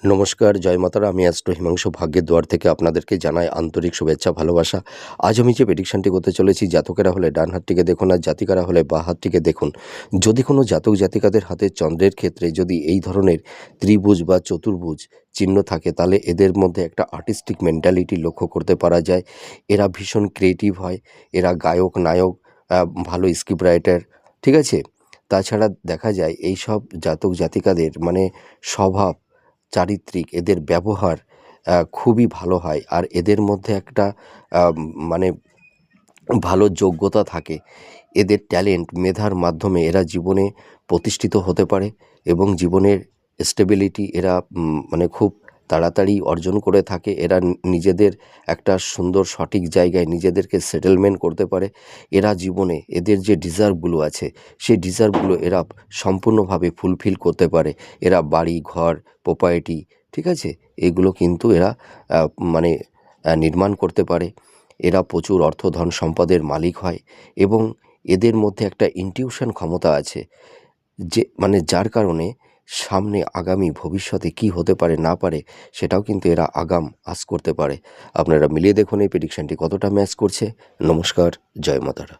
নমস্কার, জয় মাতারা। আমি অ্যাস্ট্রো হিমাংশু ভাগ্যের দুয়ার থেকে আপনাদেরকে জানাই আন্তরিক শুভেচ্ছা, ভালোবাসা। আজ আমি যে প্রেডিকশনটি করতে চলেছি, জাতকেরা হলে ডান হাতটিকে দেখুন আর জাতিকারা হলে বাঁ হাতটিকে দেখুন। যদি কোনো জাতক জাতিকাদের হাতে চন্দ্রের ক্ষেত্রে যদি এই ধরনের ত্রিভুজ বা চতুর্ভুজ চিহ্ন থাকে, তাহলে এদের মধ্যে একটা আর্টিস্টিক মেন্টালিটি লক্ষ্য করতে পারা যায়। এরা ভীষণ ক্রিয়েটিভ হয়, এরা গায়ক, নায়ক, ভালো স্ক্রিপ্ট রাইটার, ঠিক আছে? তাছাড়া দেখা যায় এই সব জাতক জাতিকাদের মানে স্বভাব, চারিত্রিক, এদের ব্যবহার খুবই ভালো হয়। আর এদের মধ্যে একটা মানে ভালো যোগ্যতা থাকে। এদের ট্যালেন্ট, মেধার মাধ্যমে এরা জীবনে প্রতিষ্ঠিত হতে পারে এবং জীবনের স্টেবিলিটি এরা মানে খুব তাড়াতাড়ি অর্জন করে থাকে। এরা নিজেদের একটা সুন্দর সঠিক জায়গায় নিজেদেরকে সেটেলমেন্ট করতে পারে। এরা জীবনে এদের যে ডিজার্ভগুলো আছে, সেই ডিজার্ভগুলো এরা সম্পূর্ণভাবে ফুলফিল করতে পারে। এরা বাড়ি, ঘর, প্রপার্টি, ঠিক আছে? এগুলো কিন্তু এরা মানে নির্মাণ করতে পারে। এরা প্রচুর অর্থ, ধন, সম্পদের মালিক হয় এবং এদের মধ্যে একটা ইনটিউশন ক্ষমতা আছে, যে মানে যার কারণে সামনে আগামী ভবিষ্যতে কি হতে পারে না পারে সেটাও কিন্তু এরা আগাম আঁচ করতে পারে। আপনারা মিলিয়ে দেখুন এই প্রেডিকশনটি কতটা ম্যাচ করছে। নমস্কার, জয় মাতারা।